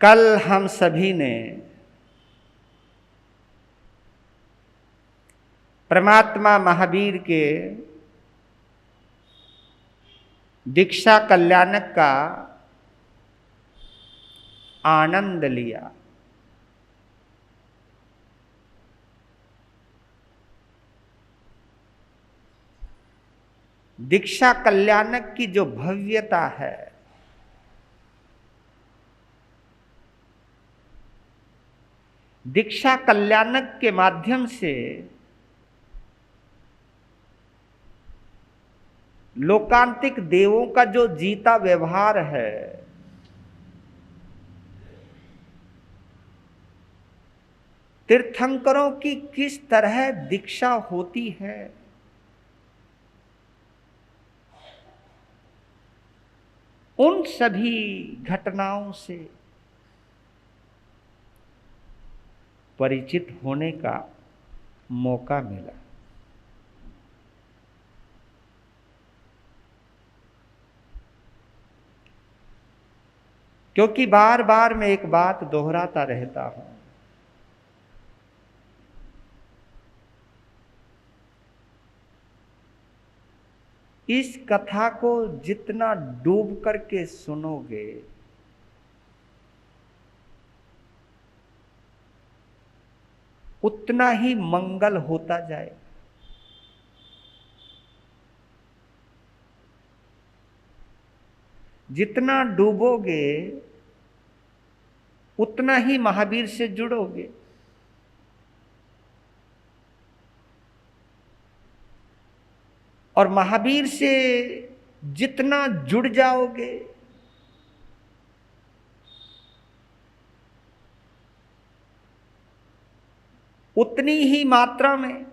कल हम सभी ने परमात्मा महावीर के दीक्षा कल्याणक का आनंद लिया। दीक्षा कल्याणक की जो भव्यता है, दीक्षा कल्याणक के माध्यम से लोकांतिक देवों का जो जीता व्यवहार है, तीर्थंकरों की किस तरह दीक्षा होती है, उन सभी घटनाओं से परिचित होने का मौका मिला। क्योंकि बार बार मैं एक बात दोहराता रहता हूं, इस कथा को जितना डूब करके सुनोगे, उतना ही मंगल होता जाएगा। जितना डूबोगे उतना ही महावीर से जुड़ोगे। और महावीर से जितना जुड़ जाओगे, उतनी ही मात्रा में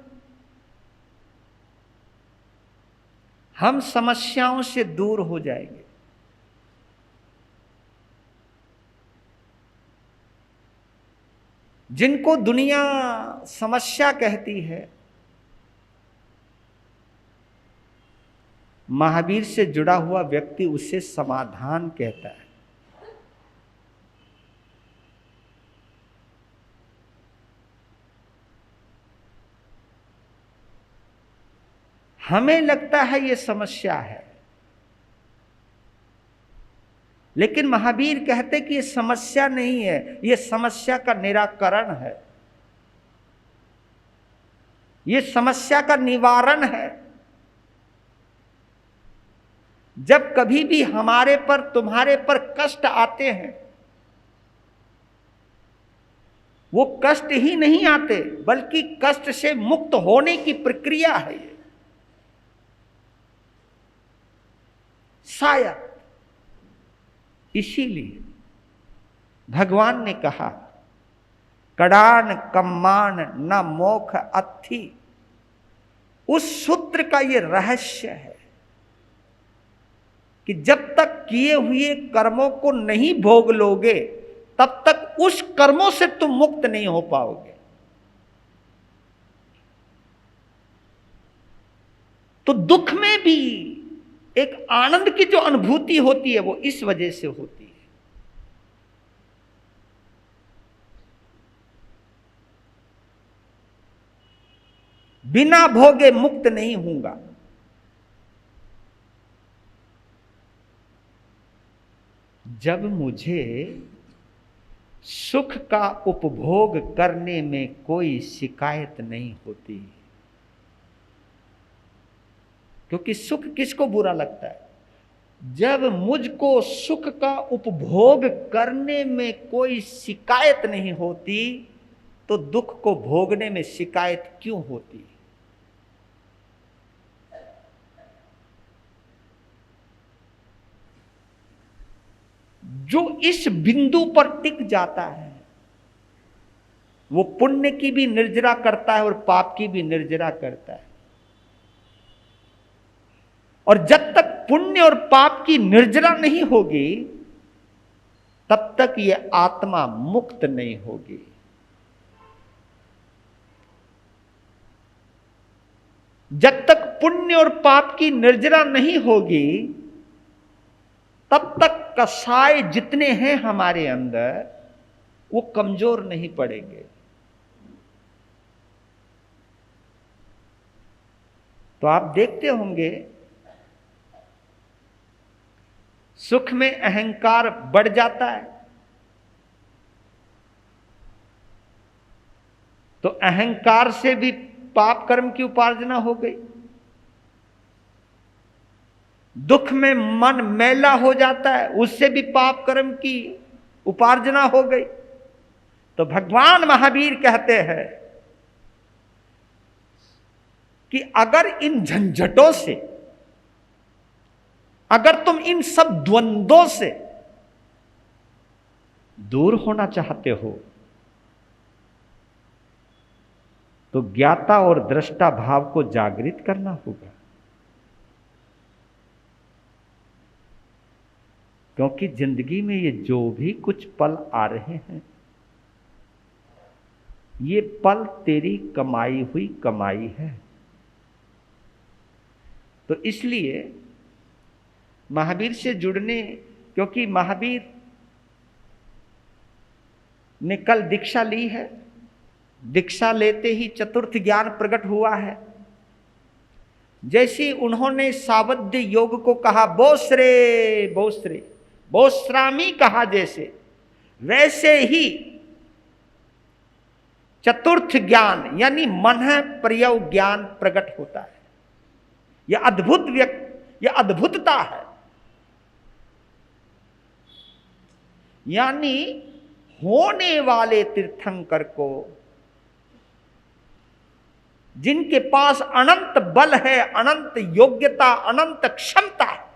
हम समस्याओं से दूर हो जाएंगे। जिनको दुनिया समस्या कहती है, महावीर से जुड़ा हुआ व्यक्ति उसे समाधान कहता है। हमें लगता है ये समस्या है, लेकिन महावीर कहते कि ये समस्या नहीं है, ये समस्या का निराकरण है, ये समस्या का निवारण है। जब कभी भी हमारे पर, तुम्हारे पर कष्ट आते हैं, वो कष्ट ही नहीं आते, बल्कि कष्ट से मुक्त होने की प्रक्रिया है ये। शायद इसीलिए भगवान ने कहा, कडान कम्मान न मोख अत्थि। उस सूत्र का ये रहस्य है कि जब तक किए हुए कर्मों को नहीं भोग लोगे, तब तक उस कर्मों से तुम मुक्त नहीं हो पाओगे। तो दुख में भी एक आनंद की जो अनुभूति होती है, वो इस वजह से होती है। बिना भोगे मुक्त नहीं होऊंगा। जब मुझे सुख का उपभोग करने में कोई शिकायत नहीं होती, क्योंकि सुख किसको बुरा लगता है? जब मुझको सुख का उपभोग करने में कोई शिकायत नहीं होती, तो दुख को भोगने में शिकायत क्यों होती? जो इस बिंदु पर टिक जाता है, वो पुण्य की भी निर्जरा करता है और पाप की भी निर्जरा करता है। और जब तक पुण्य और पाप की निर्जरा नहीं होगी, तब तक ये आत्मा मुक्त नहीं होगी। जब तक पुण्य और पाप की निर्जरा नहीं होगी, तब तक कसाय जितने हैं हमारे अंदर, वो कमजोर नहीं पड़ेंगे। तो आप देखते होंगे सुख में अहंकार बढ़ जाता है, तो अहंकार से भी पाप कर्म की उपार्जना हो गई। दुख में मन मैला हो जाता है, उससे भी पाप कर्म की उपार्जना हो गई। तो भगवान महावीर कहते हैं कि अगर इन झंझटों से, अगर तुम इन सब द्वंद्वों से दूर होना चाहते हो तो ज्ञाता और दृष्टा भाव को जागृत करना होगा। क्योंकि जिंदगी में ये जो भी कुछ पल आ रहे हैं, ये पल तेरी कमाई हुई कमाई है। तो इसलिए महावीर से जुड़ने, क्योंकि महावीर ने कल दीक्षा ली है, दीक्षा लेते ही चतुर्थ ज्ञान प्रकट हुआ है। जैसे उन्होंने सावध्य योग को कहा बोसरे बोसरे बोश्रामी कहा, जैसे वैसे ही चतुर्थ ज्ञान यानी मन प्रिय ज्ञान प्रकट होता है। यह अद्भुत यह अद्भुतता है। यानी होने वाले तीर्थंकर को, जिनके पास अनंत बल है, अनंत योग्यता, अनंत क्षमता है,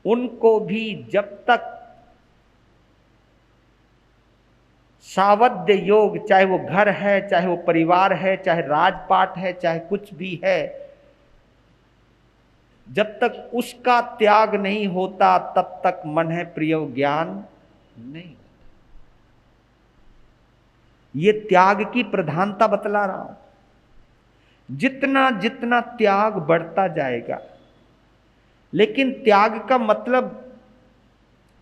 उनको भी जब तक सावध्य योग, चाहे वो घर है, चाहे वो परिवार है, चाहे राजपाट है, चाहे कुछ भी है, जब तक उसका त्याग नहीं होता तब तक मन है प्रिय ज्ञान नहीं। ये त्याग की प्रधानता बतला रहा हूं। जितना जितना त्याग बढ़ता जाएगा, लेकिन त्याग का मतलब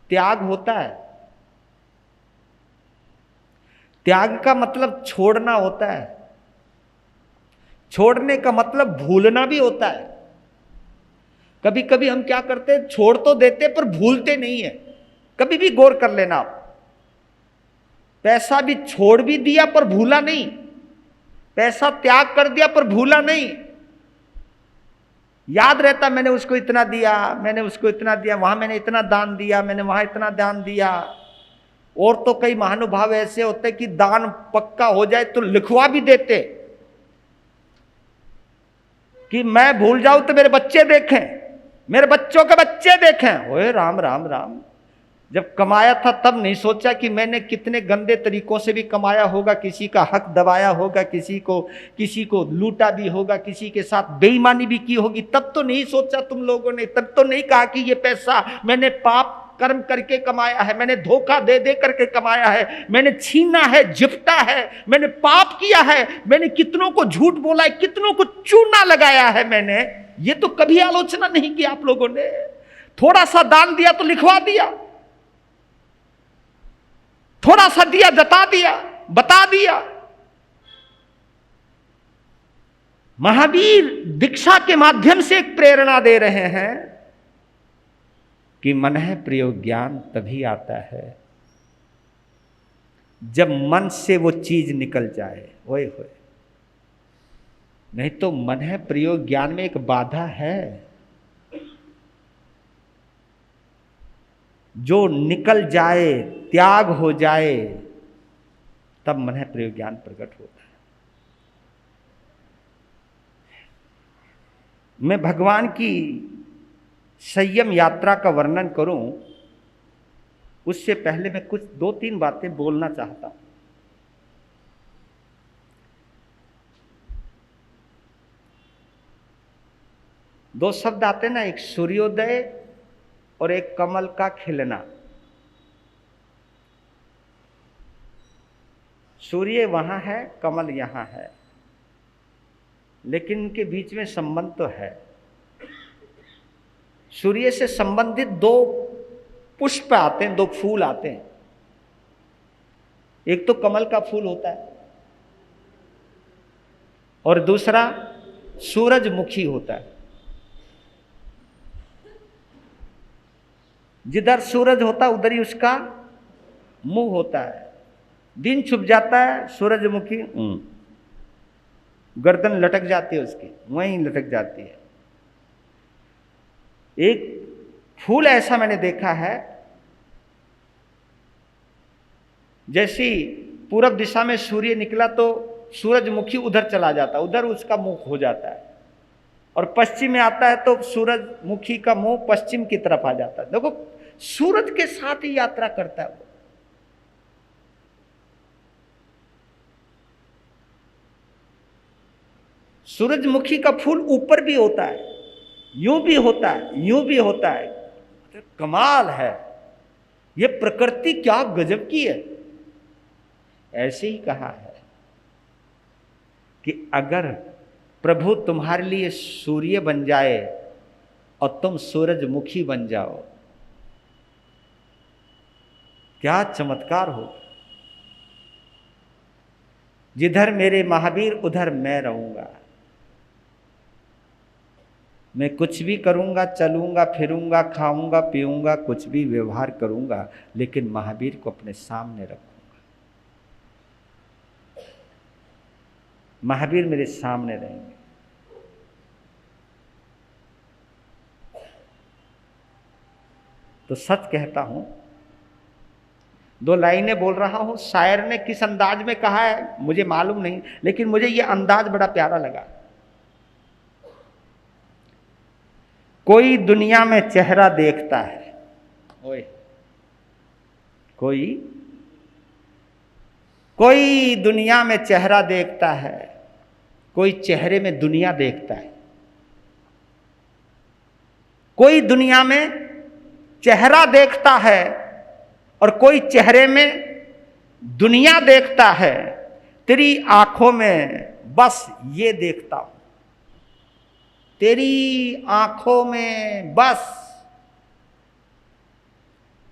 त्याग होता है, त्याग का मतलब छोड़ना होता है, छोड़ने का मतलब भूलना भी होता है। कभी कभी हम क्या करते हैं, छोड़ तो देते पर भूलते नहीं है। कभी भी गौर कर लेना आप, पैसा भी छोड़ भी दिया पर भूला नहीं, पैसा त्याग कर दिया पर भूला नहीं। याद रहता मैंने उसको इतना दिया, मैंने उसको इतना दिया, वहां मैंने इतना दान दिया, मैंने वहां इतना दान दिया। और तो कई महानुभाव ऐसे होते कि दान पक्का हो जाए तो लिखवा भी देते कि मैं भूल जाऊं तो मेरे बच्चे देखें, मेरे बच्चों के बच्चे देखें। ओए राम राम राम, जब कमाया था तब नहीं सोचा कि मैंने कितने गंदे तरीकों से भी कमाया होगा, किसी का हक दबाया होगा, किसी को लूटा भी होगा, किसी के साथ बेईमानी भी की होगी, तब तो नहीं सोचा तुम लोगों ने, तब तो नहीं कहा कि ये पैसा मैंने पाप कर्म करके कमाया है, मैंने धोखा दे दे करके कमाया है, मैंने छीना है, जिपटा है, मैंने पाप किया है, मैंने कितनों को झूठ बोला है, कितनों को चूना लगाया है मैंने। ये तो कभी आलोचना नहीं की आप लोगों ने। थोड़ा सा दान दिया तो लिखवा दिया, थोड़ा सा दिया जता दिया, बता दिया। महावीर दीक्षा के माध्यम से एक प्रेरणा दे रहे हैं कि मन है प्रिय ज्ञान तभी आता है जब मन से वो चीज निकल जाए। ओए होए, नहीं तो मन है प्रिय ज्ञान में एक बाधा है, जो निकल जाए, त्याग हो जाए, तब मन है प्रिय ज्ञान प्रकट होता है। मैं भगवान की संयम यात्रा का वर्णन करूं उससे पहले मैं कुछ 2-3 बातें बोलना चाहता हूं। दो शब्द आते ना, एक सूर्योदय और एक कमल का खिलना। सूर्य वहां है, कमल यहां है, लेकिन इनके बीच में संबंध तो है। सूर्य से संबंधित 2 पुष्प आते हैं, 2 फूल आते हैं। एक तो कमल का फूल होता है और दूसरा सूरजमुखी होता है। जिधर सूरज होता है उधर ही उसका मुंह होता है। दिन छुप जाता है, सूरजमुखी गर्दन लटक जाती है, उसकी वहीं लटक जाती है। एक फूल ऐसा मैंने देखा है, जैसी पूरब दिशा में सूर्य निकला तो सूरजमुखी उधर चला जाता है, उधर उसका मुंह हो जाता है, और पश्चिम में आता है तो सूरजमुखी का मुंह पश्चिम की तरफ आ जाता है। देखो, सूरज के साथ ही यात्रा करता है वो। सूरजमुखी का फूल ऊपर भी होता है, यूं भी होता है, यूं भी होता है। तो कमाल है, ये प्रकृति क्या गजब की है। ऐसे ही कहा है कि अगर प्रभु तुम्हारे लिए सूर्य बन जाए और तुम सूरजमुखी बन जाओ, क्या चमत्कार हो। जिधर मेरे महावीर उधर मैं रहूंगा। मैं कुछ भी करूंगा, चलूंगा, फिरूंगा, खाऊंगा, पीऊंगा, कुछ भी व्यवहार करूंगा, लेकिन महावीर को अपने सामने रखूंगा। महावीर मेरे सामने रहेंगे। तो सच कहता हूं, 2 लाइनें बोल रहा हूं। शायर ने किस अंदाज में कहा है मुझे मालूम नहीं, लेकिन मुझे यह अंदाज बड़ा प्यारा लगा। कोई दुनिया में चेहरा देखता है, ओए, कोई दुनिया में चेहरा देखता है, कोई चेहरे में दुनिया देखता है। कोई दुनिया में चेहरा देखता है और कोई चेहरे में दुनिया देखता है। तेरी आंखों में बस ये देखता हूं, तेरी आंखों में बस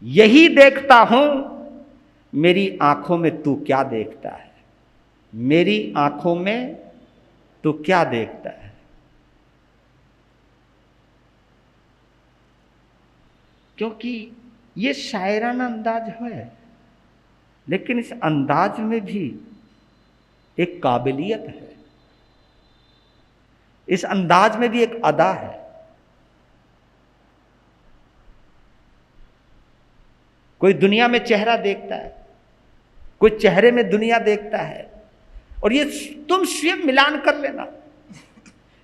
यही देखता हूं। मेरी आंखों में तू क्या देखता है, मेरी आंखों में तू क्या देखता है। क्योंकि ये शायराना अंदाज है, लेकिन इस अंदाज में भी एक काबिलियत है, इस अंदाज में भी एक अदा है। कोई दुनिया में चेहरा देखता है, कोई चेहरे में दुनिया देखता है, और ये तुम स्वयं मिलान कर लेना।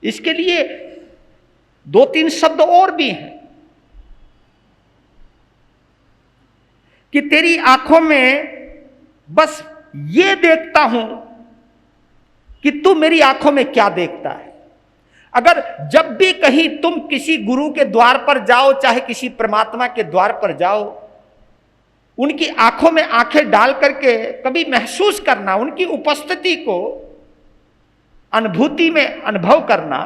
इसके लिए 2-3 शब्द और भी हैं कि तेरी आंखों में बस ये देखता हूं कि तू मेरी आंखों में क्या देखता है। अगर जब भी कहीं तुम किसी गुरु के द्वार पर जाओ, चाहे किसी परमात्मा के द्वार पर जाओ, उनकी आंखों में आंखें डाल करके कभी महसूस करना, उनकी उपस्थिति को अनुभूति में अनुभव करना।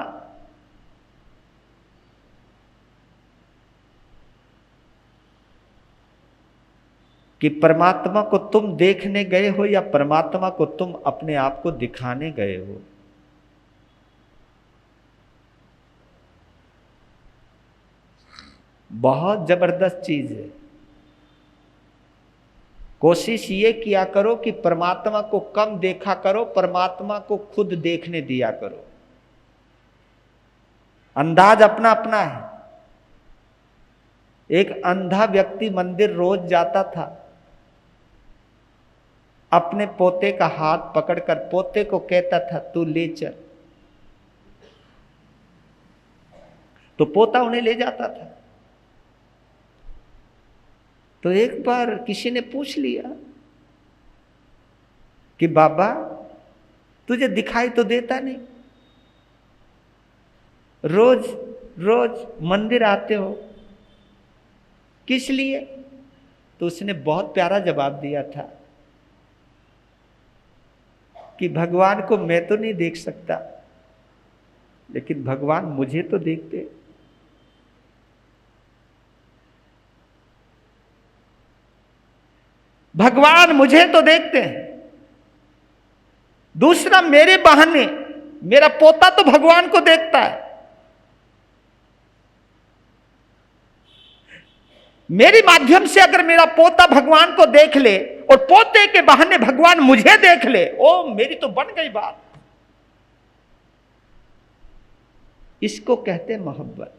कि परमात्मा को तुम देखने गए हो या परमात्मा को तुम अपने आप को दिखाने गए हो। बहुत जबरदस्त चीज है। कोशिश ये किया करो कि परमात्मा को कम देखा करो, परमात्मा को खुद देखने दिया करो। अंदाज अपना अपना है। एक अंधा व्यक्ति मंदिर रोज जाता था, अपने पोते का हाथ पकड़कर पोते को कहता था तू ले चल, तो पोता उन्हें ले जाता था। तो एक बार किसी ने पूछ लिया कि बाबा तुझे दिखाई तो देता नहीं, रोज रोज मंदिर आते हो, किस लिए? तो उसने बहुत प्यारा जवाब दिया था कि भगवान को मैं तो नहीं देख सकता, लेकिन भगवान मुझे तो देखते। भगवान मुझे तो देखते हैं, दूसरा मेरे बहाने मेरा पोता तो भगवान को देखता है। मेरे माध्यम से अगर मेरा पोता भगवान को देख ले और पोते के बहाने भगवान मुझे देख ले, ओ मेरी तो बन गई बात। इसको कहते हैं मोहब्बत।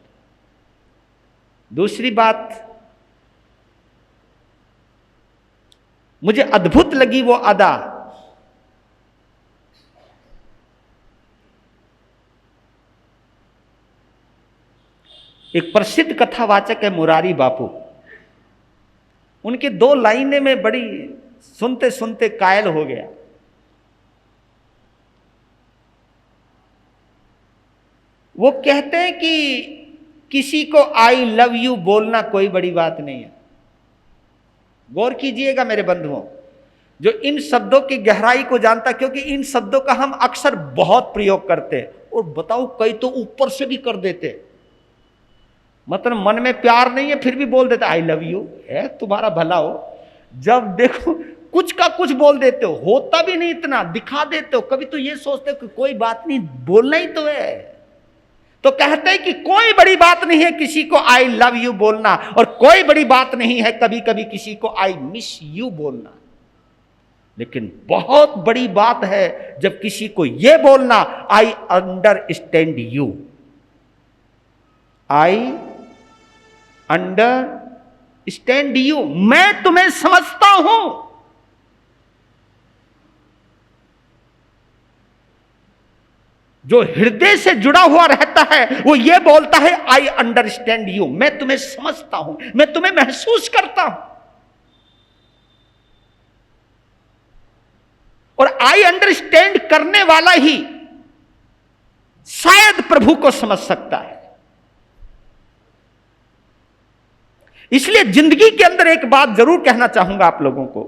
दूसरी बात मुझे अद्भुत लगी वो अदा, एक प्रसिद्ध कथावाचक है मुरारी बापू, उनकी 2 लाइनें में बड़ी सुनते सुनते कायल हो गया। वो कहते हैं कि किसी को आई लव यू बोलना कोई बड़ी बात नहीं है। गौर कीजिएगा मेरे बंधुओं, जो इन शब्दों की गहराई को जानता, क्योंकि इन शब्दों का हम अक्सर बहुत प्रयोग करते हैं, और बताओ कई तो ऊपर से भी कर देते, मतलब मन में प्यार नहीं है फिर भी बोल देते आई लव यू, है तुम्हारा भला हो। जब देखो कुछ का कुछ बोल देते हो, होता भी नहीं इतना, दिखा देते हो। कभी तो ये सोचते हो कि कोई बात नहीं, बोलना ही तो है। तो कहते हैं कि कोई बड़ी बात नहीं है किसी को आई लव यू बोलना, और कोई बड़ी बात नहीं है कभी कभी किसी को आई मिस यू बोलना। लेकिन बहुत बड़ी बात है जब किसी को यह बोलना I understand you, I understand you, मैं तुम्हें समझता हूं। जो हृदय से जुड़ा हुआ रहता है वो ये बोलता है आई अंडरस्टैंड यू, मैं तुम्हें समझता हूं, मैं तुम्हें महसूस करता हूं। और आई अंडरस्टैंड करने वाला ही शायद प्रभु को समझ सकता है। इसलिए जिंदगी के अंदर एक बात जरूर कहना चाहूंगा आप लोगों को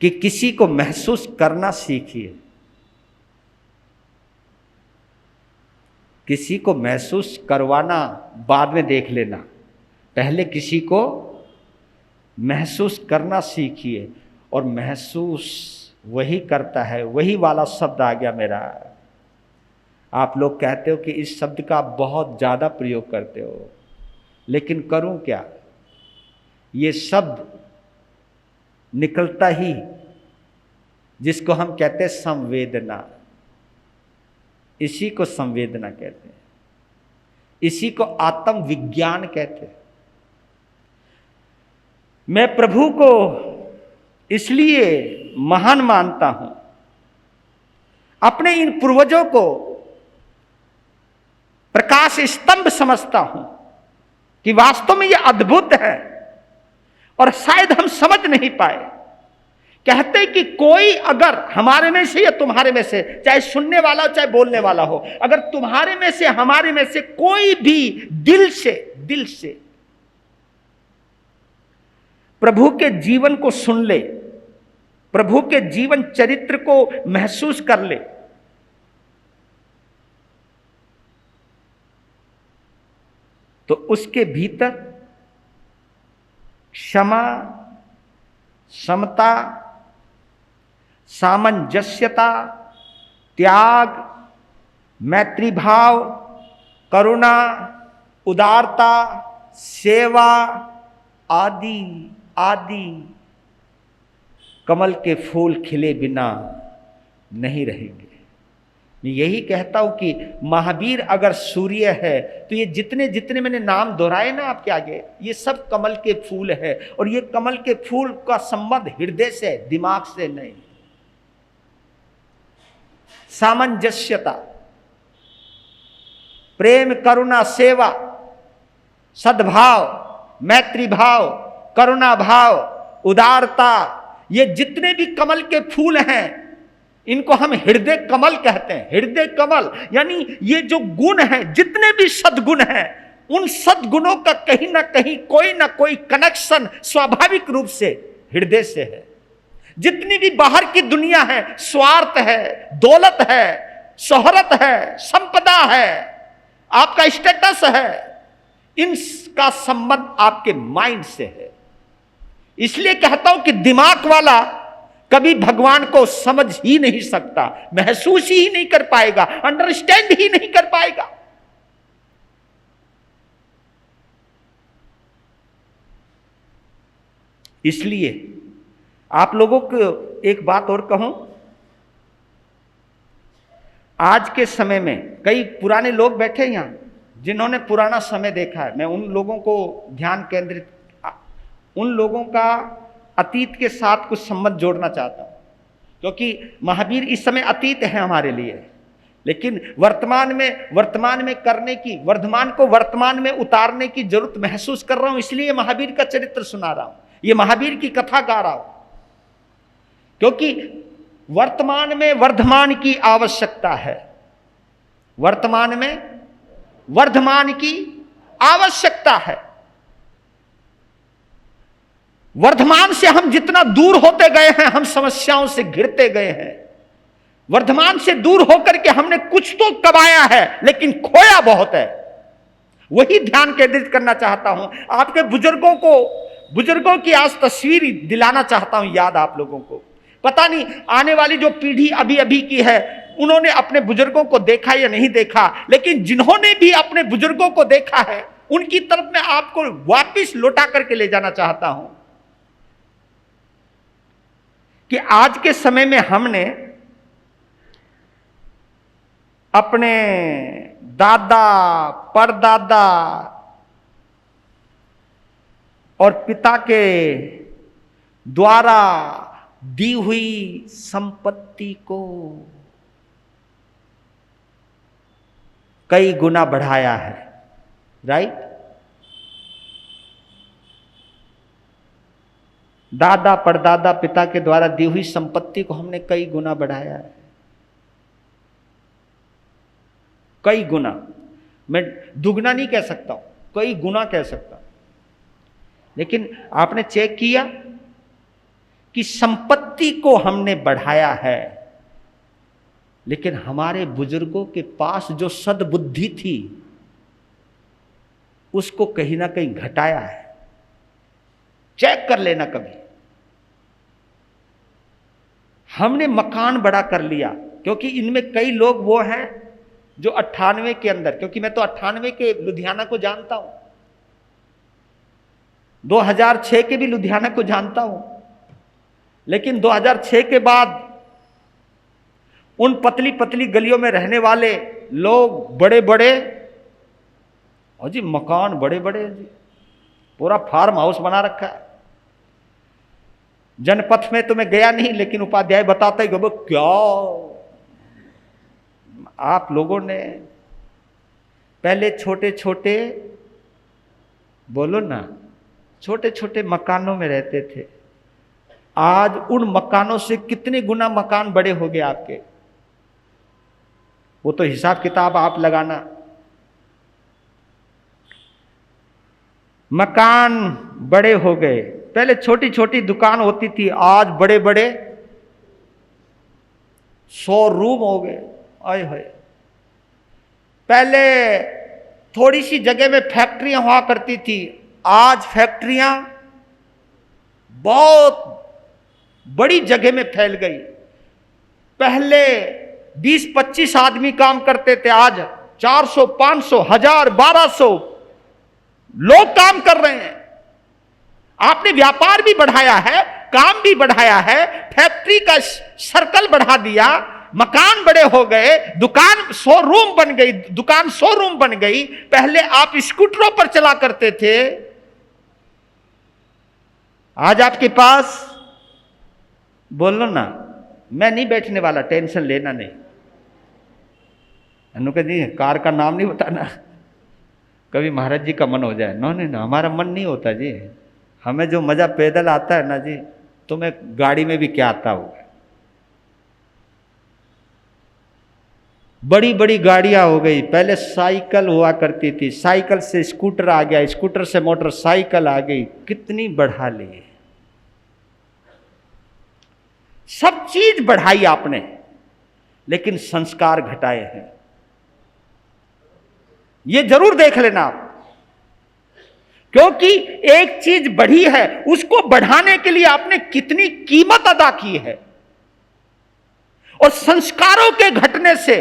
कि किसी को महसूस करना सीखिए। किसी को महसूस करवाना बाद में देख लेना, पहले किसी को महसूस करना सीखिए। और महसूस वही करता है, वही वाला शब्द आ गया मेरा। आप लोग कहते हो कि इस शब्द का बहुत ज़्यादा प्रयोग करते हो, लेकिन करूं क्या? ये शब्द निकलता ही जिसको हम कहते हैं संवेदना, इसी को संवेदना कहते हैं, इसी को आत्म विज्ञान कहते हैं। मैं प्रभु को इसलिए महान मानता हूं, अपने इन पूर्वजों को प्रकाश स्तंभ समझता हूं कि वास्तव में यह अद्भुत है और शायद हम समझ नहीं पाए। कहते कि कोई अगर हमारे में से या तुम्हारे में से, चाहे सुनने वाला हो चाहे बोलने वाला हो, अगर तुम्हारे में से हमारे में से कोई भी दिल से प्रभु के जीवन को सुन ले, प्रभु के जीवन चरित्र को महसूस कर ले, तो उसके भीतर क्षमा, समता, सामंजस्यता, त्याग, मैत्री भाव, करुणा, उदारता, सेवा आदि आदि कमल के फूल खिले बिना नहीं रहेंगे। मैं यही कहता हूं कि महावीर अगर सूर्य है तो ये जितने जितने मैंने नाम दोहराए ना आपके आगे, ये सब कमल के फूल है। और ये कमल के फूल का संबंध हृदय से, दिमाग से नहीं। सामंजस्यता, प्रेम, करुणा, सेवा, सद्भाव, मैत्री भाव, करुणा भाव, उदारता, ये जितने भी कमल के फूल हैं इनको हम हृदय कमल कहते हैं। हृदय कमल यानी ये जो गुण हैं, जितने भी सद्गुण हैं, उन सद्गुणों का कहीं ना कहीं कोई ना कोई कनेक्शन स्वाभाविक रूप से हृदय से है। जितनी भी बाहर की दुनिया है, स्वार्थ है, दौलत है, शोहरत है, संपदा है, आपका स्टेटस है, इनका संबंध आपके माइंड से है। इसलिए कहता हूं कि दिमाग वाला कभी भगवान को समझ ही नहीं सकता, महसूस ही नहीं कर पाएगा, अंडरस्टैंड ही नहीं कर पाएगा। इसलिए आप लोगों को एक बात और कहूं, आज के समय में कई पुराने लोग बैठे यहां जिन्होंने पुराना समय देखा है। मैं उन लोगों को ध्यान केंद्रित, उन लोगों का अतीत के साथ कुछ संबंध जोड़ना चाहता हूं, क्योंकि महावीर इस समय अतीत है हमारे लिए, लेकिन वर्तमान में करने की, वर्धमान को वर्तमान में उतारने की जरूरत महसूस कर रहा हूं। इसलिए महावीर का चरित्र सुना रहा हूं, ये महावीर की कथा गा रहा हूं, क्योंकि वर्तमान में वर्धमान की आवश्यकता है। वर्तमान में वर्धमान की आवश्यकता है। वर्धमान से हम जितना दूर होते गए हैं, हम समस्याओं से घिरते गए हैं। वर्धमान से दूर होकर के हमने कुछ तो कमाया है, लेकिन खोया बहुत है। वही ध्यान केंद्रित करना चाहता हूं। आपके बुजुर्गों की आज तस्वीर दिलाना चाहता हूं याद आप लोगों को। पता नहीं आने वाली जो पीढ़ी अभी अभी की है, उन्होंने अपने बुजुर्गों को देखा या नहीं देखा, लेकिन जिन्होंने भी अपने बुजुर्गों को देखा है, उनकी तरफ मैं आपको वापस लौटा करके ले जाना चाहता हूं कि आज के समय में हमने अपने दादा, परदादा और पिता के द्वारा दी हुई संपत्ति को कई गुना बढ़ाया है, राइट? दादा, परदादा, पिता के द्वारा दी हुई संपत्ति को हमने कई गुना बढ़ाया है, कई गुना। मैं दुगना नहीं कह सकता हूं, कई गुना कह सकता हूं। लेकिन आपने चेक किया कि संपत्ति को हमने बढ़ाया है, लेकिन हमारे बुजुर्गों के पास जो सद्बुद्धि थी उसको कहीं ना कहीं घटाया है। चेक कर लेना कभी। हमने मकान बड़ा कर लिया, क्योंकि इनमें कई लोग वो हैं जो 98 के अंदर, क्योंकि मैं तो 98 के लुधियाना को जानता हूं, 2006 के भी लुधियाना को जानता हूं, लेकिन 2006 के बाद उन पतली पतली गलियों में रहने वाले लोग बड़े बड़े, और जी मकान बड़े बड़े जी, पूरा फार्म हाउस बना रखा है। जनपथ में तो मैं गया नहीं, लेकिन उपाध्याय बताते ही क्या आप लोगों ने पहले छोटे छोटे, बोलो ना, छोटे छोटे मकानों में रहते थे, आज उन मकानों से कितने गुना मकान बड़े हो गए आपके। वो तो हिसाब किताब आप लगाना। मकान बड़े हो गए, पहले छोटी छोटी दुकान होती थी, आज बड़े बड़े शोरूम हो गए। आए हाय, पहले थोड़ी सी जगह में फैक्ट्रियां हुआ करती थी, आज फैक्ट्रियां बहुत बड़ी जगह में फैल गई। पहले 20-25 आदमी काम करते थे, आज 400, 500, 1000, 1200 लोग काम कर रहे हैं। आपने व्यापार भी बढ़ाया है, काम भी बढ़ाया है, फैक्ट्री का सर्कल बढ़ा दिया, मकान बड़े हो गए, दुकान शोरूम बन गई, दुकान शोरूम बन गई। पहले आप स्कूटरों पर चला करते थे, आज आपके पास, बोलो ना, मैं नहीं बैठने वाला, टेंशन लेना नहीं। अनुका जी कार का नाम नहीं बताना, कभी महाराज जी का मन हो जाए। नो नहीं ना, हमारा मन नहीं होता जी। हमें जो मजा पैदल आता है ना जी, तुम्हें गाड़ी में भी क्या आता होगा। बड़ी बड़ी गाड़ियां हो गई, पहले साइकिल हुआ करती थी, साइकिल से स्कूटर आ गया, स्कूटर से मोटरसाइकिल आ गई, कितनी बढ़ा ली। सब चीज बढ़ाई आपने, लेकिन संस्कार घटाए हैं। ये जरूर देख लेना आप। क्योंकि एक चीज बढ़ी है, उसको बढ़ाने के लिए आपने कितनी कीमत अदा की है। और संस्कारों के घटने से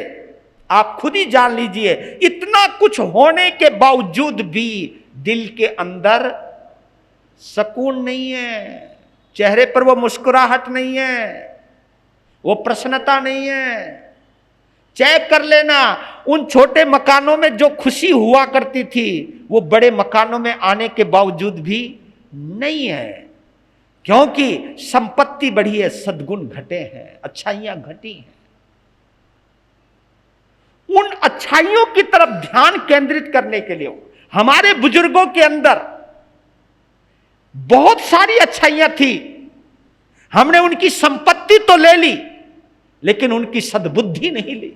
आप खुद ही जान लीजिए, इतना कुछ होने के बावजूद भी दिल के अंदर सुकून नहीं है, चेहरे पर वो मुस्कुराहट नहीं है, वो प्रसन्नता नहीं है। चेक कर लेना, उन छोटे मकानों में जो खुशी हुआ करती थी वो बड़े मकानों में आने के बावजूद भी नहीं है, क्योंकि संपत्ति बढ़ी है, सद्गुण घटे हैं, अच्छाइयां घटी हैं। उन अच्छाइयों की तरफ ध्यान केंद्रित करने के लिए हमारे बुजुर्गों के अंदर बहुत सारी अच्छाइयां थी। हमने उनकी संपत्ति तो ले ली, लेकिन उनकी सद्बुद्धि नहीं ली,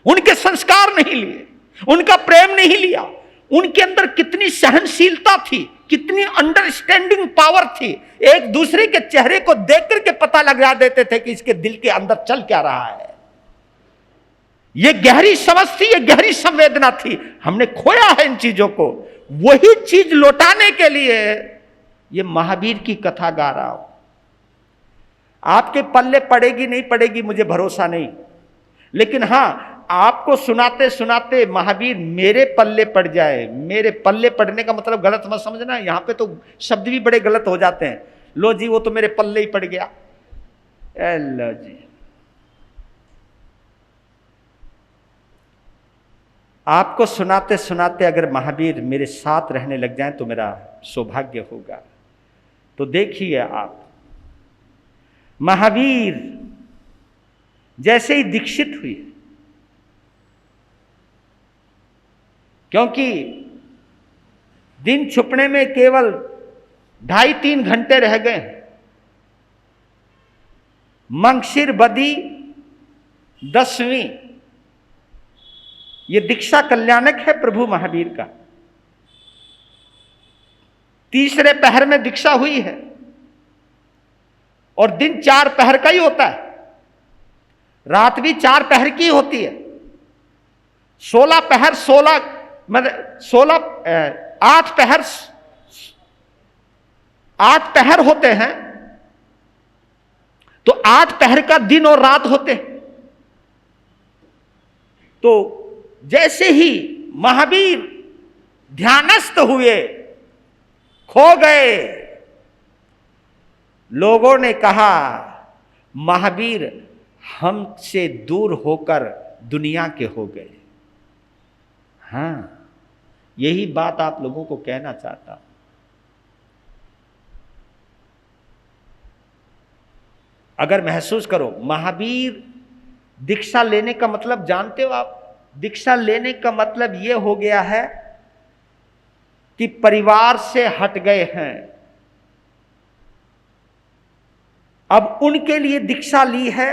उनके संस्कार नहीं लिए, उनका प्रेम नहीं लिया। उनके अंदर कितनी सहनशीलता थी, कितनी अंडरस्टैंडिंग पावर थी। एक दूसरे के चेहरे को देख करके पता लगा देते थे कि इसके दिल के अंदर चल क्या रहा है। यह गहरी समझ थी, यह गहरी संवेदना थी। हमने खोया है इन चीजों को। वही चीज लौटाने के लिए यह महावीर की कथा गा रहा हूं। आपके पल्ले पड़ेगी नहीं पड़ेगी मुझे भरोसा नहीं, लेकिन हां, आपको सुनाते सुनाते महावीर मेरे पल्ले पड़ जाए। मेरे पल्ले पड़ने का मतलब गलत मत समझना, यहां पे तो शब्द भी बड़े गलत हो जाते हैं। लो जी, वो तो मेरे पल्ले ही पड़ गया। लो जी, आपको सुनाते सुनाते अगर महावीर मेरे साथ रहने लग जाएं तो मेरा सौभाग्य होगा। तो देखिए आप, महावीर जैसे ही दीक्षित हुए, क्योंकि दिन छुपने में केवल 2.5-3 घंटे रह गए। मंगशिर बदी 10वीं, यह दीक्षा कल्याणक है प्रभु महावीर का। तीसरे पहर में दीक्षा हुई है और दिन 4 पहर का ही होता है, रात भी 4 पहर की होती है। 16 पहर 8 पहर 8 पहर होते हैं, तो 8 पहर का दिन और रात होते हैं। तो जैसे ही महावीर ध्यानस्थ हुए, खो गए, लोगों ने कहा महावीर हमसे दूर होकर दुनिया के हो गए। हां, यही बात आप लोगों को कहना चाहता हूं। अगर महसूस करो, महावीर दीक्षा लेने का मतलब जानते हो आप? दीक्षा लेने का मतलब यह हो गया है कि परिवार से हट गए हैं। अब उनके लिए दीक्षा ली है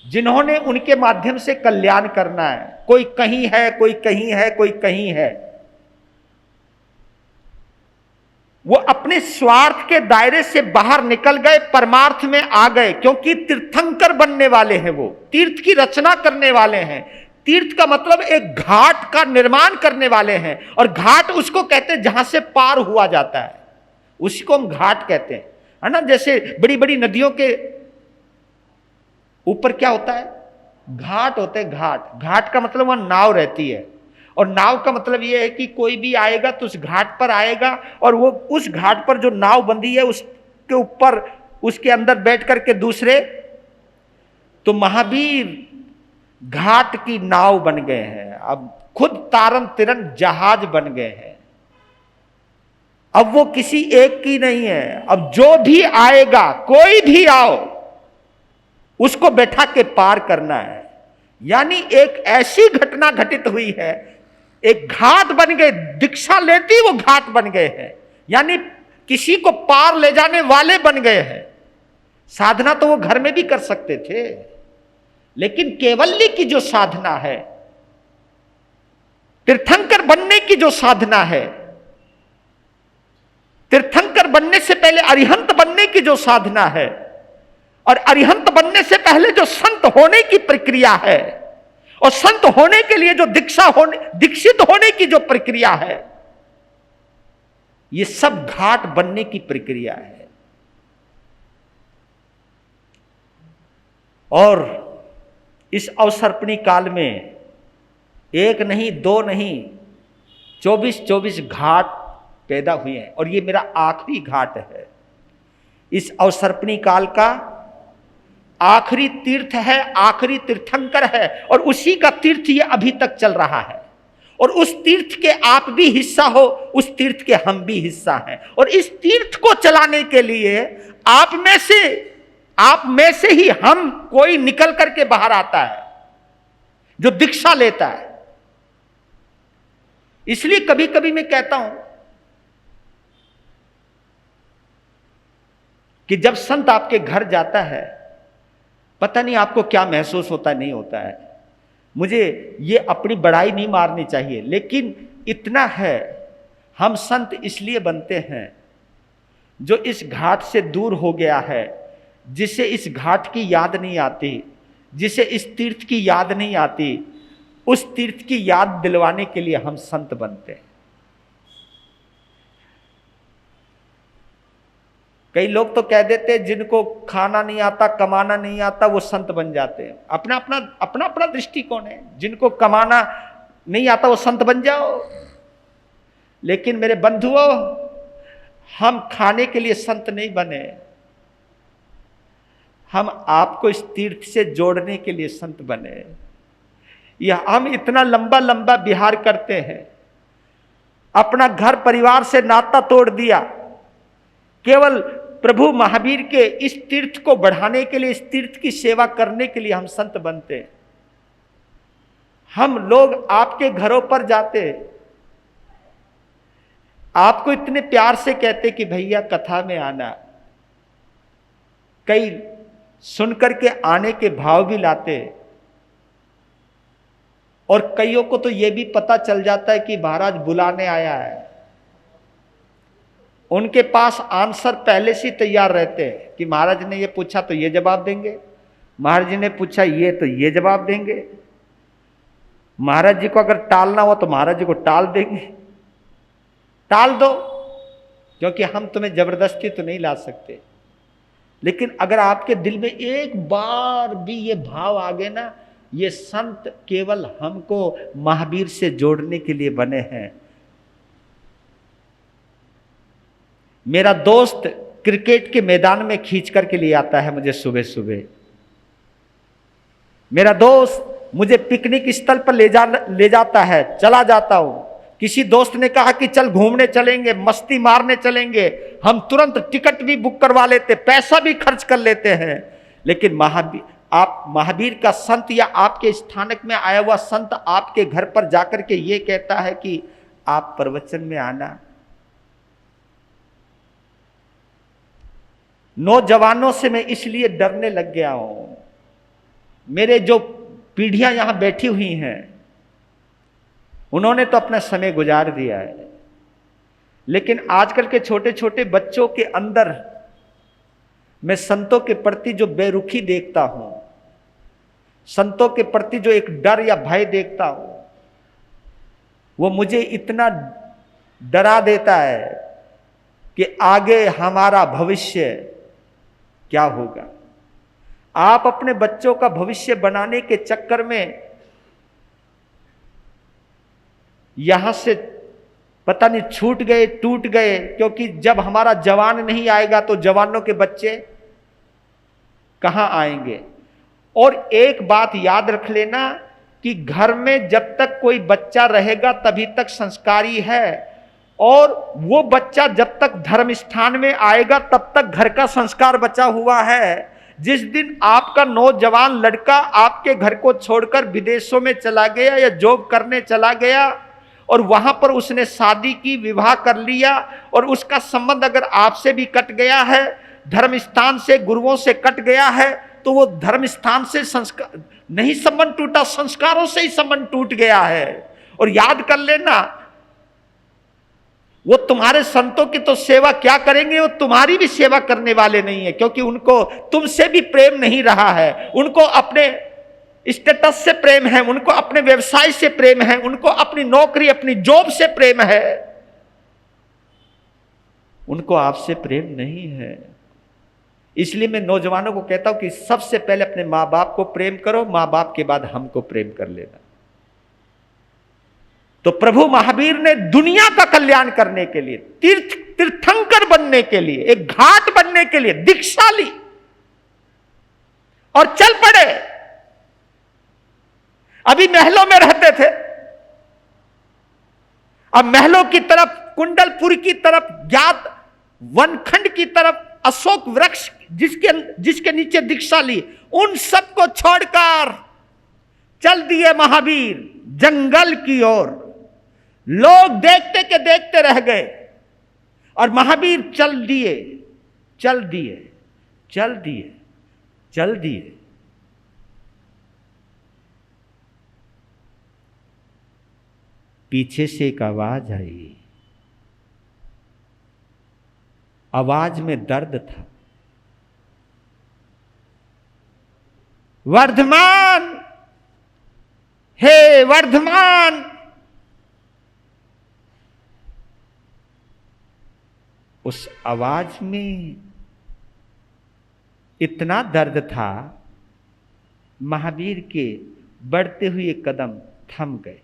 जिन्होंने उनके माध्यम से कल्याण करना है। कोई कहीं है, कोई कहीं है, कोई कहीं है। वो अपने स्वार्थ के दायरे से बाहर निकल गए, परमार्थ में आ गए, क्योंकि तीर्थंकर बनने वाले हैं। वो तीर्थ की रचना करने वाले हैं। तीर्थ का मतलब एक घाट का निर्माण करने वाले हैं, और घाट उसको कहते हैं जहां से पार हुआ जाता है, उसी को हम घाट कहते हैं, है ना। जैसे बड़ी बड़ी नदियों के ऊपर क्या होता है? घाट होते हैं। घाट, घाट का मतलब वहां नाव रहती है, और नाव का मतलब यह है कि कोई भी आएगा तो उस घाट पर आएगा, और वो उस घाट पर जो नाव बंधी है उसके ऊपर, उसके अंदर बैठ करके दूसरे। तो महावीर घाट की नाव बन गए हैं, अब खुद तारन तिरन जहाज बन गए हैं। अब वो किसी एक की नहीं है, अब जो भी आएगा, कोई भी आओ, उसको बैठा के पार करना है। यानी एक ऐसी घटना घटित हुई है, एक घाट बन गए। दीक्षा लेती वो घाट बन गए हैं, यानी किसी को पार ले जाने वाले बन गए हैं। साधना तो वो घर में भी कर सकते थे, लेकिन केवल्य की जो साधना है, तीर्थंकर बनने की जो साधना है, तीर्थंकर बनने से पहले अरिहंत बनने की जो साधना है, और अरिहंत बनने से पहले जो संत होने की प्रक्रिया है, और संत होने के लिए जो दीक्षित होने की जो प्रक्रिया है, ये सब घाट बनने की प्रक्रिया है। और इस अवसर्पणी काल में एक नहीं, दो नहीं, 24 घाट पैदा हुए हैं और ये मेरा आखिरी घाट है। इस अवसर्पणी काल का आखिरी तीर्थ है, आखिरी तीर्थंकर है और उसी का तीर्थ ये अभी तक चल रहा है। और उस तीर्थ के आप भी हिस्सा हो, उस तीर्थ के हम भी हिस्सा हैं। और इस तीर्थ को चलाने के लिए आप में से ही हम कोई निकल करके बाहर आता है जो दीक्षा लेता है। इसलिए कभी कभी मैं कहता हूं कि जब संत आपके घर जाता है, पता नहीं आपको क्या महसूस होता नहीं होता है। मुझे ये अपनी बड़ाई नहीं मारनी चाहिए, लेकिन इतना है, हम संत इसलिए बनते हैं जो इस घाट से दूर हो गया है, जिसे इस घाट की याद नहीं आती, जिसे इस तीर्थ की याद नहीं आती, उस तीर्थ की याद दिलवाने के लिए हम संत बनते हैं। कई लोग तो कह देते हैं जिनको खाना नहीं आता, कमाना नहीं आता, वो संत बन जाते हैं। अपना अपना दृष्टिकोण है। जिनको कमाना नहीं आता वो संत बन जाओ। लेकिन मेरे बंधुओं, हम खाने के लिए संत नहीं बने, हम आपको इस तीर्थ से जोड़ने के लिए संत बने। यह हम इतना लंबा लंबा विहार करते हैं, अपना घर परिवार से नाता तोड़ दिया, केवल प्रभु महावीर के इस तीर्थ को बढ़ाने के लिए, इस तीर्थ की सेवा करने के लिए हम संत बनते हैं। हम लोग आपके घरों पर जाते, आपको इतने प्यार से कहते कि भैया कथा में आना, कई सुनकर के आने के भाव भी लाते, और कईयों को तो यह भी पता चल जाता है कि महाराज बुलाने आया है। उनके पास आंसर पहले से तैयार रहते हैं कि महाराज ने ये पूछा तो ये जवाब देंगे, महाराज जी ने पूछा ये तो ये जवाब देंगे, महाराज जी को अगर टालना हो तो महाराज जी को टाल देंगे। टाल दो, क्योंकि हम तुम्हें जबरदस्ती तो नहीं ला सकते। लेकिन अगर आपके दिल में एक बार भी ये भाव आ गए ना, ये संत केवल हमको महावीर से जोड़ने के लिए बने हैं। मेरा दोस्त क्रिकेट के मैदान में खींच करके ले आता है मुझे सुबह सुबह। मेरा दोस्त मुझे पिकनिक स्थल पर ले जाता है, चला जाता हूं। किसी दोस्त ने कहा कि चल घूमने चलेंगे, मस्ती मारने चलेंगे, हम तुरंत टिकट भी बुक करवा लेते, पैसा भी खर्च कर लेते हैं। लेकिन महावीर का संत या आपके स्थानक में आया हुआ संत आपके घर पर जाकर के ये कहता है कि आप प्रवचन में आना। नौजवानों से मैं इसलिए डरने लग गया हूं। मेरे जो पीढ़ियां यहां बैठी हुई हैं, उन्होंने तो अपना समय गुजार दिया है, लेकिन आजकल के छोटे छोटे बच्चों के अंदर मैं संतों के प्रति जो बेरुखी देखता हूं, संतों के प्रति जो एक डर या भय देखता हूं, वो मुझे इतना डरा देता है कि आगे हमारा भविष्य क्या होगा। आप अपने बच्चों का भविष्य बनाने के चक्कर में यहां से पता नहीं छूट गए, टूट गए, क्योंकि जब हमारा जवान नहीं आएगा तो जवानों के बच्चे कहां आएंगे। और एक बात याद रख लेना कि घर में जब तक कोई बच्चा रहेगा तभी तक संस्कारी है, और वो बच्चा जब तक धर्म स्थान में आएगा तब तक घर का संस्कार बचा हुआ है। जिस दिन आपका नौजवान लड़का आपके घर को छोड़कर विदेशों में चला गया या जॉब करने चला गया और वहां पर उसने शादी की, विवाह कर लिया, और उसका संबंध अगर आपसे भी कट गया है, धर्म स्थान से, गुरुओं से कट गया है, तो वो धर्म स्थान से संस्कार नहीं संबंध टूटा, संस्कारों से ही संबंध टूट गया है। और याद कर लेना, वो तुम्हारे संतों की तो सेवा क्या करेंगे, वो तुम्हारी भी सेवा करने वाले नहीं है, क्योंकि उनको तुमसे भी प्रेम नहीं रहा है। उनको अपने स्टेटस से प्रेम है, उनको अपने व्यवसाय से प्रेम है, उनको अपनी नौकरी, अपनी जॉब से प्रेम है। उनको आपसे प्रेम नहीं है। इसलिए मैं नौजवानों को कहता हूं कि सबसे पहले अपने माँ बाप को प्रेम करो, माँ बाप के बाद हमको प्रेम कर लेना। तो प्रभु महावीर ने दुनिया का कल्याण करने के लिए, तीर्थंकर बनने के लिए, एक घाट बनने के लिए दीक्षा ली और चल पड़े। अभी महलों में रहते थे, अब महलों की तरफ, कुंडलपुर की तरफ, ज्ञात वनखंड की तरफ, अशोक वृक्ष जिसके नीचे दीक्षा ली, उन सबको छोड़कर चल दिए महावीर जंगल की ओर। लोग देखते के देखते रह गए और महावीर चल दिए, चल दिए, चल दिए, चल दिए। पीछे से एक आवाज आई। आवाज में दर्द था। वर्धमान, हे वर्धमान। उस आवाज में इतना दर्द था, महावीर के बढ़ते हुए कदम थम गए।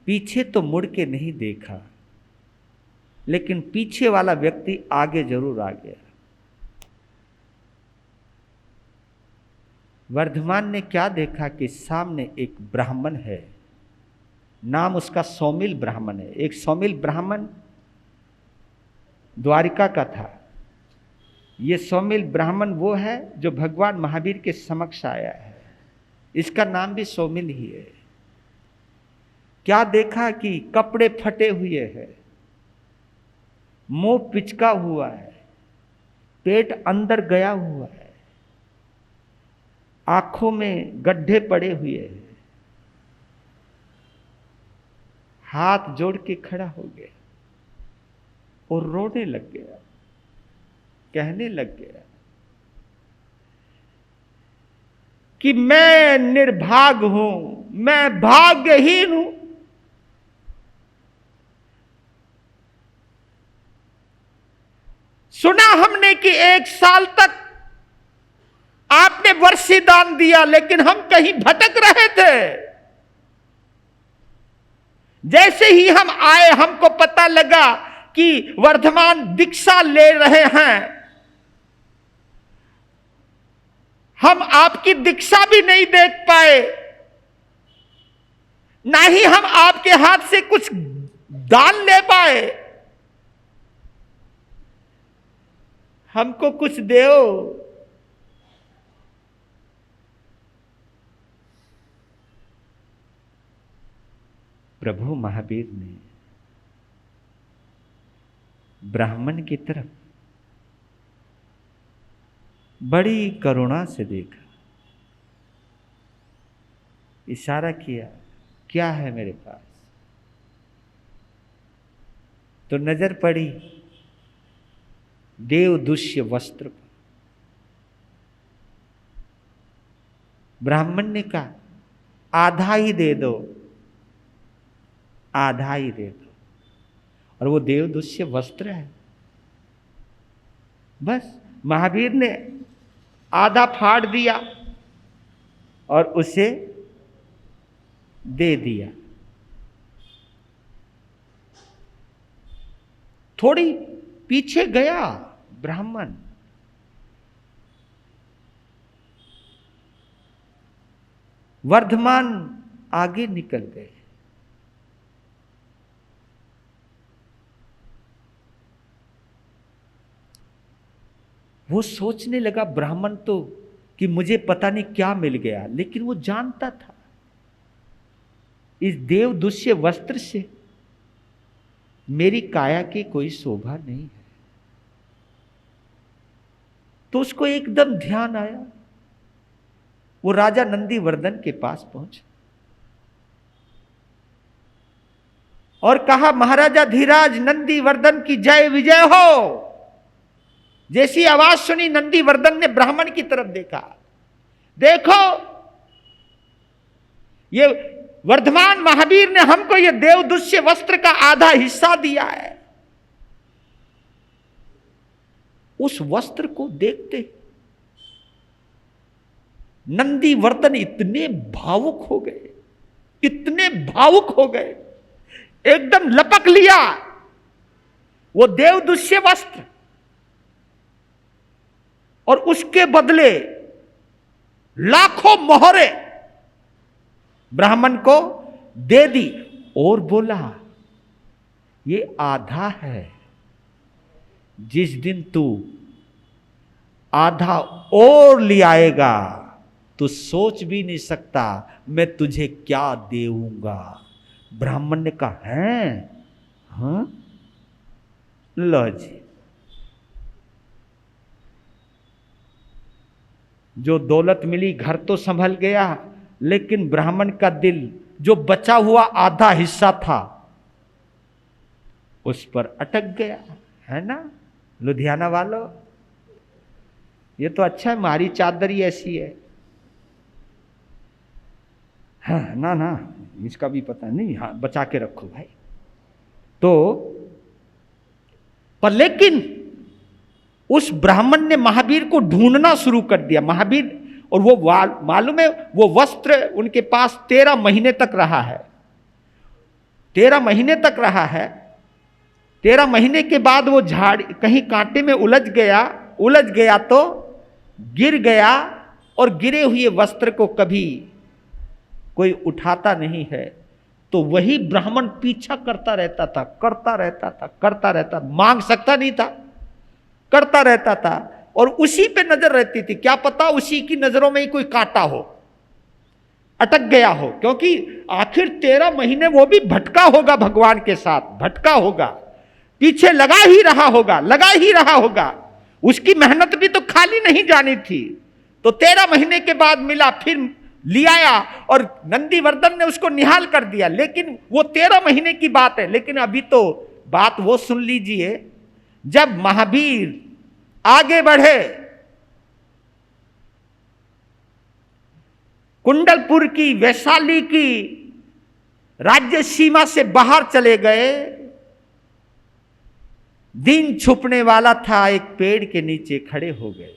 पीछे तो मुड़ के नहीं देखा, लेकिन पीछे वाला व्यक्ति आगे जरूर आ गया। वर्धमान ने क्या देखा कि सामने एक ब्राह्मण है, नाम उसका सौमिल ब्राह्मण है। एक सौमिल ब्राह्मण द्वारिका का था। ये सौमिल ब्राह्मण वो है जो भगवान महावीर के समक्ष आया है। इसका नाम भी सौमिल ही है। क्या देखा कि कपड़े फटे हुए हैं, मुंह पिचका हुआ है, पेट अंदर गया हुआ है, आंखों में गड्ढे पड़े हुए हैं। हाथ जोड़ के खड़ा हो गया और रोने लग गया, कहने लग गया कि मैं निर्भाग हूं, मैं भाग्यहीन हूं। सुना हमने कि 1 साल तक आपने वर्षी दान दिया, लेकिन हम कहीं भटक रहे थे। जैसे ही हम आए, हमको पता लगा कि वर्धमान दीक्षा ले रहे हैं। हम आपकी दीक्षा भी नहीं देख पाए, ना ही हम आपके हाथ से कुछ दान ले पाए। हमको कुछ दो। प्रभु महावीर ने ब्राह्मण की तरफ बड़ी करुणा से देखा, इशारा किया, क्या है मेरे पास? तो नजर पड़ी देवदुष्य वस्त्र पर। ब्राह्मण ने कहा, आधा ही दे दो, आधा ही दे दो। और वो देवदुष्य वस्त्र है। बस महावीर ने आधा फाड़ दिया और उसे दे दिया। थोड़ी पीछे गया ब्राह्मण, वर्धमान आगे निकल गए। वो सोचने लगा ब्राह्मण तो कि मुझे पता नहीं क्या मिल गया, लेकिन वो जानता था इस देवदुष्य वस्त्र से मेरी काया की कोई शोभा नहीं है। तो उसको एकदम ध्यान आया। वो राजा नंदीवर्धन के पास पहुंचा और कहा, महाराजा धीराज, नंदीवर्धन की जय विजय हो। जैसी आवाज सुनी, नंदीवर्धन ने ब्राह्मण की तरफ देखा। देखो, ये वर्धमान महावीर ने हमको ये देवदुष्य वस्त्र का आधा हिस्सा दिया है। उस वस्त्र को देखते नंदीवर्धन इतने भावुक हो गए, इतने भावुक हो गए, एकदम लपक लिया वो देवदुष्य वस्त्र और उसके बदले लाखों मोहरे ब्राह्मण को दे दी और बोला ये आधा है, जिस दिन तू आधा और ले आएगा तो सोच भी नहीं सकता मैं तुझे क्या देऊंगा। ब्राह्मण ने कहा है, हाँ लो जी, जो दौलत मिली घर तो संभल गया, लेकिन ब्राह्मण का दिल जो बचा हुआ आधा हिस्सा था उस पर अटक गया, है ना लुधियाना वालों। ये तो अच्छा है, हमारी चादर ही ऐसी है। हाँ ना ना, इसका भी पता नहीं, हाँ बचा के रखो भाई। तो पर लेकिन उस ब्राह्मण ने महावीर को ढूंढना शुरू कर दिया। महावीर, और वो मालूम है वो वस्त्र उनके पास 13 महीने तक रहा है। 13 महीने तक रहा है। 13 महीने के बाद वो झाड़ कहीं कांटे में उलझ गया तो गिर गया, और गिरे हुए वस्त्र को कभी कोई उठाता नहीं है। तो वही ब्राह्मण पीछा करता रहता था, मांग सकता नहीं था, करता रहता था, और उसी पे नजर रहती थी। क्या पता उसी की नजरों में ही कोई कांटा हो, अटक गया हो, क्योंकि आखिर 13 महीने वो भी भटका होगा, भगवान के साथ भटका होगा, पीछे लगा ही रहा होगा। उसकी मेहनत भी तो खाली नहीं जानी थी। तो 13 महीने के बाद मिला, फिर ले आया और नंदीवर्धन ने उसको निहाल कर दिया। लेकिन वो 13 महीने की बात है। लेकिन अभी तो बात वो सुन लीजिए, जब महावीर आगे बढ़े, कुंडलपुर की, वैशाली की राज्य सीमा से बाहर चले गए, दिन छुपने वाला था, एक पेड़ के नीचे खड़े हो गए।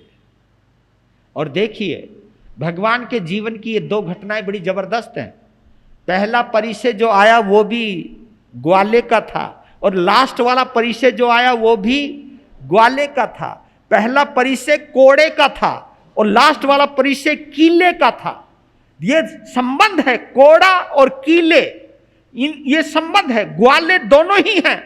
और देखिए भगवान के जीवन की ये 2 घटनाएं बड़ी जबरदस्त हैं। पहला परिचय जो आया वो भी ग्वाले का था, और लास्ट वाला परिचय जो आया वो भी ग्वाले का था। पहला परिचय कोड़े का था और लास्ट वाला परिचय कीले का था। ये संबंध है, कोड़ा और कीले, ये संबंध है। ग्वाले दोनों ही हैं।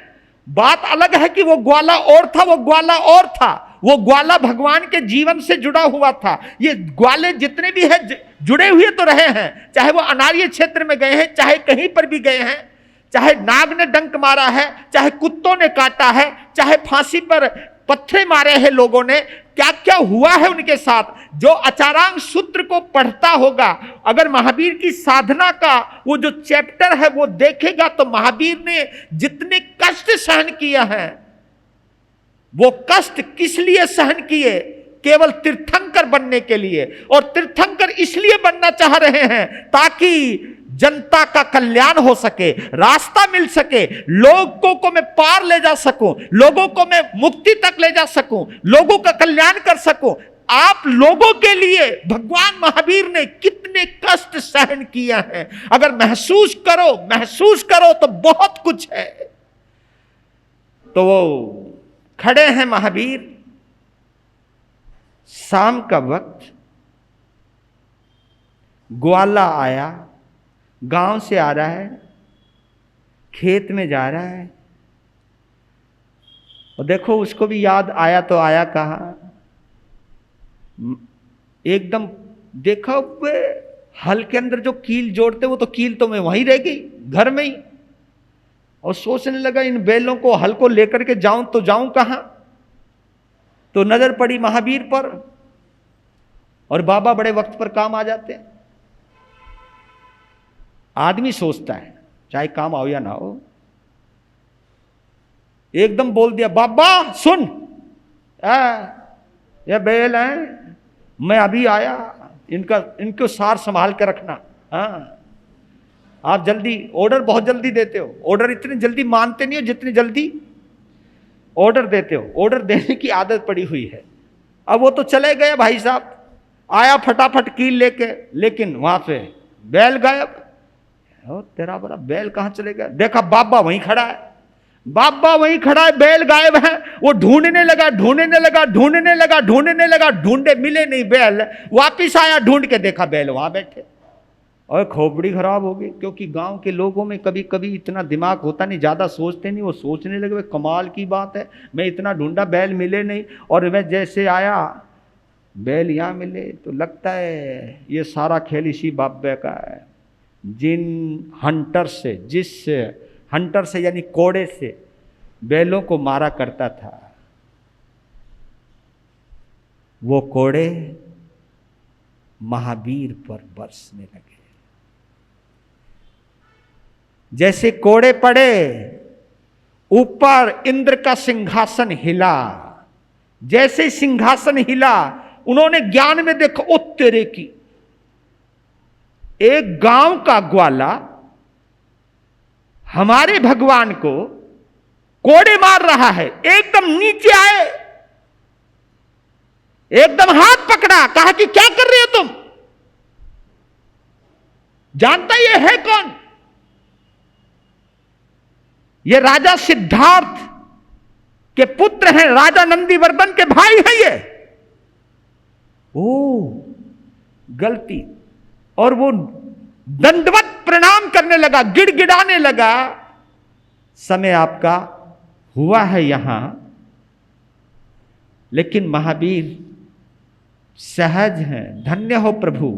बात अलग है कि वो ग्वाला और था, वो ग्वाला और था। वो ग्वाला भगवान के जीवन से जुड़ा हुआ था। ये ग्वाले जितने भी हैं जुड़े हुए तो रहे हैं, चाहे वो अनार्य क्षेत्र में गए हैं, चाहे कहीं पर भी गए हैं, चाहे नाग ने डंक मारा है, चाहे कुत्तों ने काटा है, चाहे फांसी पर पत्थर मारे हैं लोगों ने, क्या क्या हुआ है उनके साथ। जो अचारांग सूत्र को पढ़ता होगा, अगर महावीर की साधना का वो जो चैप्टर है वो देखेगा, तो महावीर ने जितने कष्ट सहन किए हैं, वो कष्ट किस लिए सहन किए? केवल तीर्थंकर बनने के लिए। और तीर्थंकर इसलिए बनना चाह रहे हैं ताकि जनता का कल्याण हो सके, रास्ता मिल सके, लोगों को मैं पार ले जा सकूं, लोगों को मैं मुक्ति तक ले जा सकूं, लोगों का कल्याण कर सकूं। आप लोगों के लिए भगवान महावीर ने कितने कष्ट सहन किए हैं, अगर महसूस करो तो बहुत कुछ है। तो वो खड़े हैं महावीर, शाम का वक्त, ग्वाला आया, गांव से आ रहा है, खेत में जा रहा है, और देखो उसको भी याद आया तो आया कहाँ, एकदम देखा वे हल के अंदर जो कील जोड़ते, वो तो कील तो मैं वहीं रह गई घर में ही, और सोचने लगा इन बैलों को, हल को लेकर के जाऊं तो जाऊं कहां। तो नजर पड़ी महावीर पर, और बाबा बड़े वक्त पर काम आ जाते हैं। आदमी सोचता है चाहे काम आओ या ना हो, एकदम बोल दिया, बाबा सुन, ये बैल है, मैं अभी आया, इनको सार संभाल के रखना। हाँ, आप जल्दी ऑर्डर बहुत जल्दी देते हो, ऑर्डर इतने जल्दी मानते नहीं हो जितने जल्दी ऑर्डर देते हो। ऑर्डर देने की आदत पड़ी हुई है। अब वो तो चले गए भाई साहब, आया फटाफट कील लेके, लेकिन वहां पे बैल गायब। तेरा बड़ा बैल कहां चले गया? देखा बाबा वहीं खड़ा है, बाबा वहीं खड़ा है, बैल गायब है। वो ढूंढने लगा, ढूंढने लगा, ढूंढने लगा, ढूंढने लगा, ढूंढे मिले नहीं बैल। वापिस आया, ढूंढ के देखा बैल वहां बैठे। और खोपड़ी खराब हो गई, क्योंकि गांव के लोगों में कभी कभी इतना दिमाग होता नहीं, ज़्यादा सोचते नहीं। वो सोचने लगे भाई कमाल की बात है, मैं इतना ढूंढा बैल मिले नहीं, और मैं जैसे आया बैल यहाँ मिले, तो लगता है ये सारा खेल इसी बाबे का है। जिन हंटर से, जिस हंटर से यानी कोड़े से बैलों को मारा करता था, वो कोड़े महावीर पर बरसने लगे। जैसे कोड़े पड़े, ऊपर इंद्र का सिंहासन हिला। जैसे सिंहासन हिला, उन्होंने ज्ञान में देखा, ओ तेरे की, एक गांव का ग्वाला हमारे भगवान को कोड़े मार रहा है। एकदम नीचे आए, एकदम हाथ पकड़ा, कहा कि क्या कर रहे हो तुम? जानता ये है कौन? ये राजा सिद्धार्थ के पुत्र हैं, राजा नंदीवर्धन के भाई हैं ये। ओ गलती। और वो दंडवत प्रणाम करने लगा, गिड़गिड़ाने लगा, समय आपका हुआ है यहां। लेकिन महावीर सहज हैं, धन्य हो प्रभु।